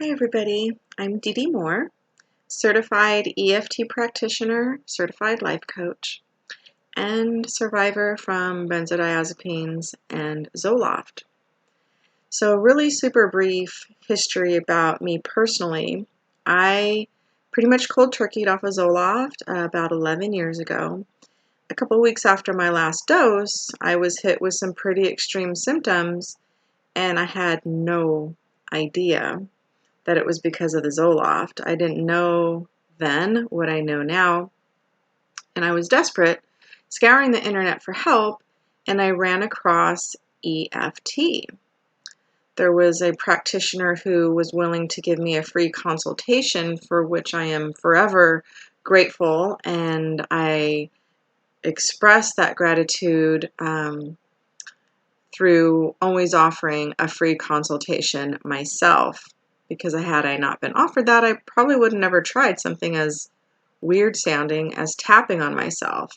Hi everybody, I'm Dede Moore, certified EFT practitioner, certified life coach, and survivor from benzodiazepines and Zoloft. So really super brief history about me personally. I pretty much cold turkeyed off of Zoloft about 11 years ago. A couple weeks after my last dose, I was hit with some pretty extreme symptoms and I had no idea that it was because of the Zoloft. I didn't know then what I know now, and I was desperate, scouring the internet for help, and I ran across EFT. There was a practitioner who was willing to give me a free consultation, for which I am forever grateful, and I expressed that gratitude through always offering a free consultation myself. Because had I not been offered that, I probably would have never tried something as weird sounding as tapping on myself,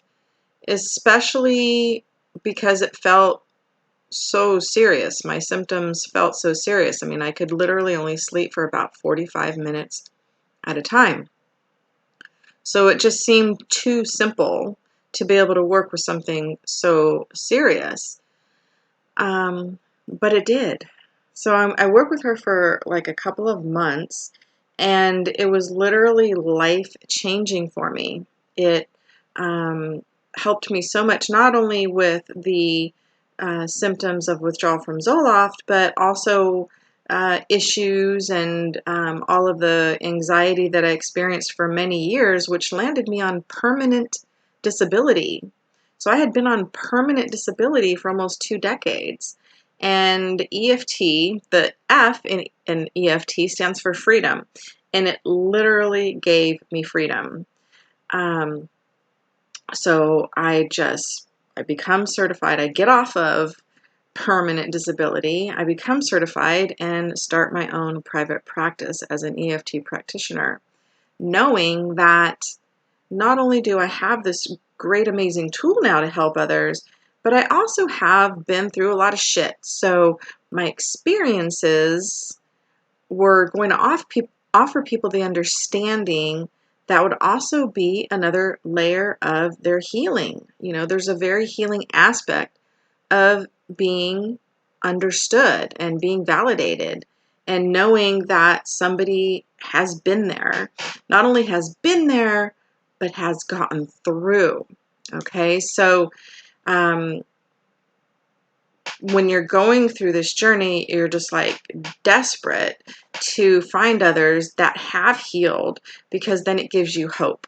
especially because it felt so serious. My symptoms felt so serious. I mean, I could literally only sleep for about 45 minutes at a time. So it just seemed too simple to be able to work with something so serious. But it did. So I worked with her for like a couple of months, and it was literally life changing for me. It helped me so much, not only with the symptoms of withdrawal from Zoloft, but also issues and all of the anxiety that I experienced for many years, which landed me on permanent disability. So I had been on permanent disability for almost 2 decades. And EFT, the F in EFT stands for freedom. And it literally gave me freedom. Um, so I become certified. I get off of permanent disability. I become certified and start my own private practice as an EFT practitioner, knowing that not only do I have this great, amazing tool now to help others, but I also have been through a lot of shit. So my experiences were going to offer people the understanding that would also be another layer of their healing. You know, there's a very healing aspect of being understood and being validated and knowing that somebody has been there, not only has been there, but has gotten through. Okay, so um, when you're going through this journey, you're just like desperate to find others that have healed, because then it gives you hope.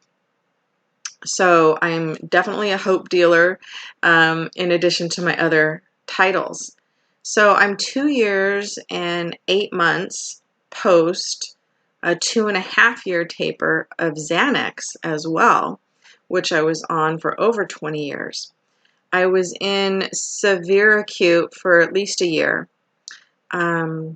So I'm definitely a hope dealer, in addition to my other titles. So I'm 2 years and 8 months post a 2.5 year taper of Xanax as well, which I was on for over 20 years. I was in severe acute for at least a year. I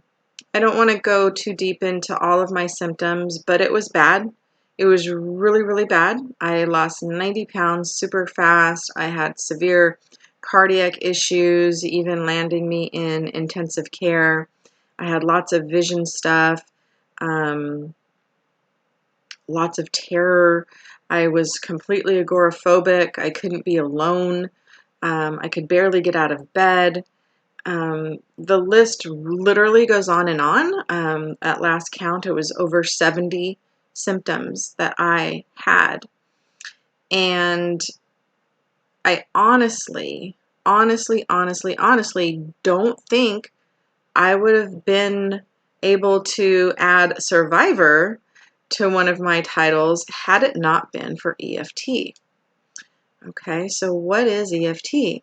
don't want to go too deep into all of my symptoms, but it was bad. It was really, really bad. I lost 90 pounds super fast. I had severe cardiac issues, even landing me in intensive care. I had lots of vision stuff, um, lots of terror. I was completely agoraphobic. I couldn't be alone. I could barely get out of bed. The list literally goes on and on. At last count, it was over 70 symptoms that I had. And I honestly don't think I would have been able to add survivor to one of my titles had it not been for EFT. Okay, so what is EFT?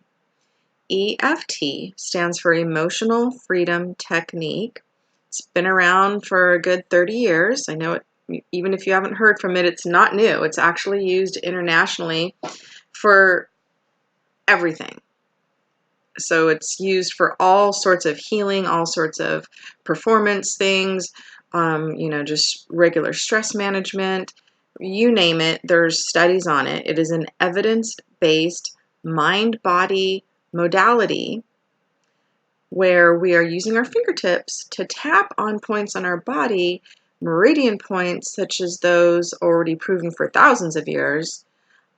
EFT stands for Emotional Freedom Technique. It's been around for a good 30 years. I know it, even if you haven't heard from it, it's not new. It's actually used internationally for everything. So it's used for all sorts of healing, all sorts of performance things, just regular stress management, you name it, there's studies on it. It is an evidence-based mind-body modality where we are using our fingertips to tap on points on our body, meridian points such as those already proven for thousands of years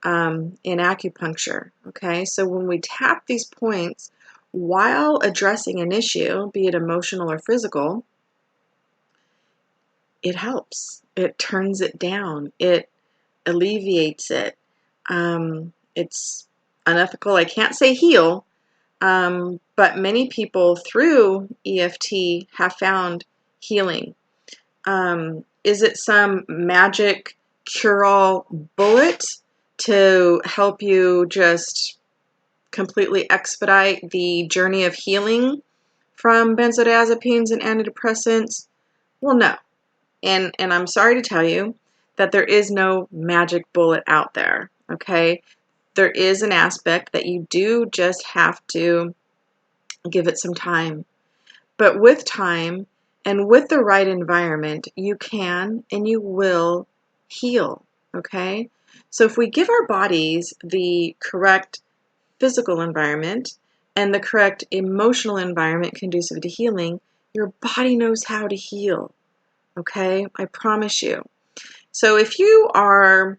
in acupuncture. Okay, so when we tap these points while addressing an issue, be it emotional or physical, it helps. It turns it down. It alleviates it. It's unethical. I can't say heal, but many people through EFT have found healing. Is it some magic cure-all bullet to help you just completely expedite the journey of healing from benzodiazepines and antidepressants? Well, no. And I'm sorry to tell you that there is no magic bullet out there, okay? There is an aspect that you do just have to give it some time. But with time and with the right environment, you can and you will heal, okay? So if we give our bodies the correct physical environment and the correct emotional environment conducive to healing, your body knows how to heal, okay? I promise you. So if you are,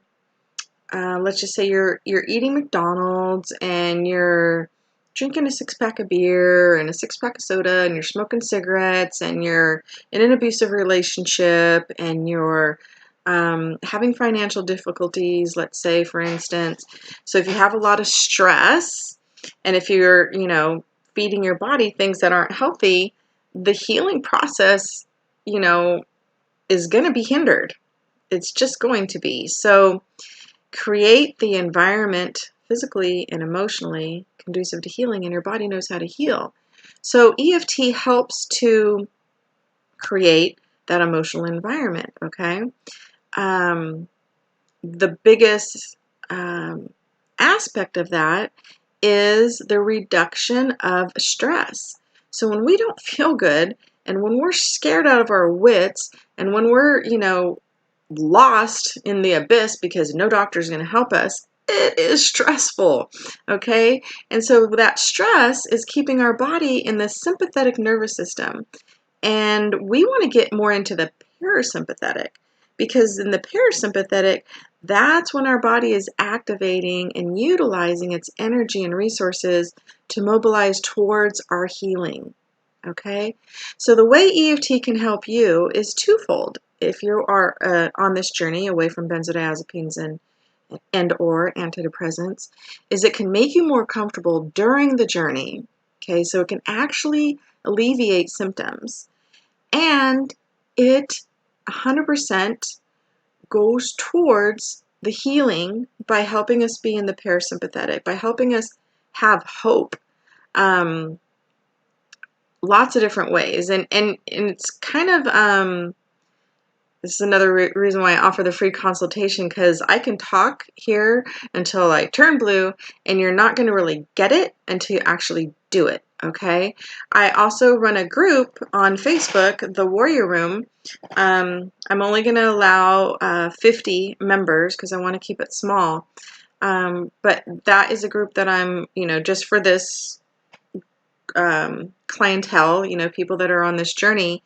let's just say you're eating McDonald's and you're drinking a 6-pack of beer and a 6-pack of soda and you're smoking cigarettes and you're in an abusive relationship and you're having financial difficulties, let's say, for instance. So if you have a lot of stress and if you're, feeding your body things that aren't healthy, the healing process, is going to be hindered. It's just going to be. So create the environment physically and emotionally conducive to healing, and your body knows how to heal. So EFT helps to create that emotional environment, okay? The biggest aspect of that is the reduction of stress. So when we don't feel good and when we're scared out of our wits and when we're, lost in the abyss because no doctor is going to help us, it is stressful, okay? And so that stress is keeping our body in the sympathetic nervous system. And we want to get more into the parasympathetic because in the parasympathetic, that's when our body is activating and utilizing its energy and resources to mobilize towards our healing. Okay, so the way EFT can help you is twofold. If you are on this journey away from benzodiazepines and or antidepressants, is it can make you more comfortable during the journey. Okay, so it can actually alleviate symptoms, and it 100% goes towards the healing by helping us be in the parasympathetic, by helping us have hope. Lots of different ways, and it's kind of this is another reason why I offer the free consultation, because I can talk here until I turn blue and you're not going to really get it until you actually do it, okay? I also run a group on Facebook, the Warrior Room. I'm only going to allow 50 members because I want to keep it small, but that is a group that I'm, just for this clientele, people that are on this journey,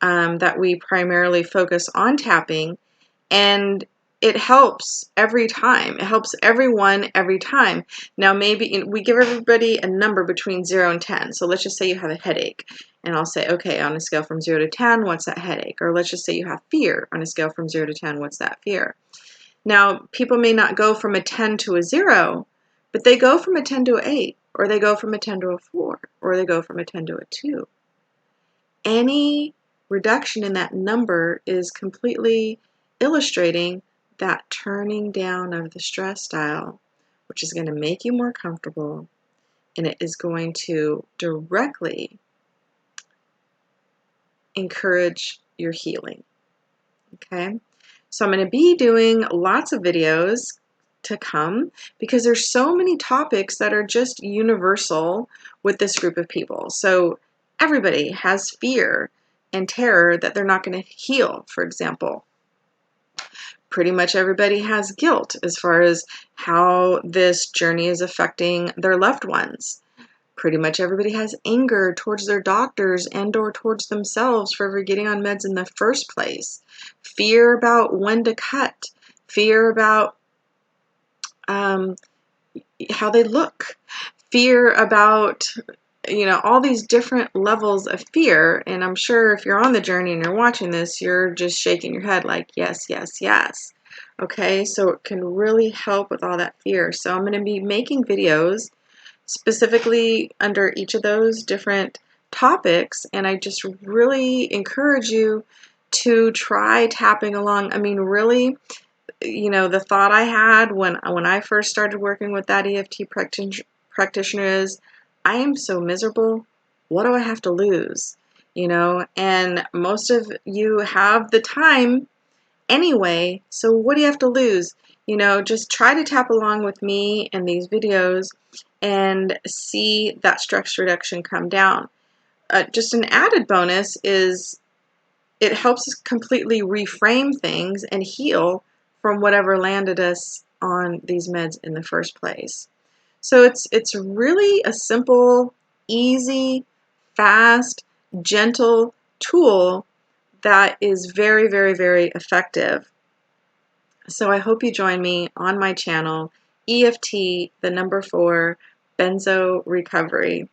that we primarily focus on tapping, and it helps every time. It helps everyone every time. Now, maybe we give everybody a number between 0 and 10. So let's just say you have a headache, and I'll say, okay, on a scale from 0 to 10, what's that headache? Or let's just say you have fear. On a scale from 0 to 10, what's that fear? Now, people may not go from a 10 to a 0, but they go from a 10 to an 8, or they go from a 10 to a 4, or they go from a 10 to a 2. Any reduction in that number is completely illustrating that turning down of the stress style, which is going to make you more comfortable, and it is going to directly encourage your healing. Okay, so I'm going to be doing lots of videos to come because there's so many topics that are just universal with this group of people. So everybody has fear and terror that they're not going to heal, for example. Pretty much everybody has guilt as far as how this journey is affecting their loved ones. Pretty much everybody has anger towards their doctors and or towards themselves for ever getting on meds in the first place. Fear about when to cut. Fear about how they look. Fear about, all these different levels of fear. And I'm sure if you're on the journey and you're watching this, you're just shaking your head like, yes, yes, yes. Okay, so it can really help with all that fear. So I'm going to be making videos specifically under each of those different topics, and I just really encourage you to try tapping along. I mean, really, the thought I had when I first started working with that EFT practitioner is, I am so miserable. What do I have to lose? And most of you have the time anyway, so what do you have to lose? Just try to tap along with me in these videos and see that stress reduction come down. Just an added bonus is it helps us completely reframe things and heal from whatever landed us on these meds in the first place. So it's really a simple, easy, fast, gentle tool that is very, very, very effective. So I hope you join me on my channel, EFT, the number 4, Benzo Recovery.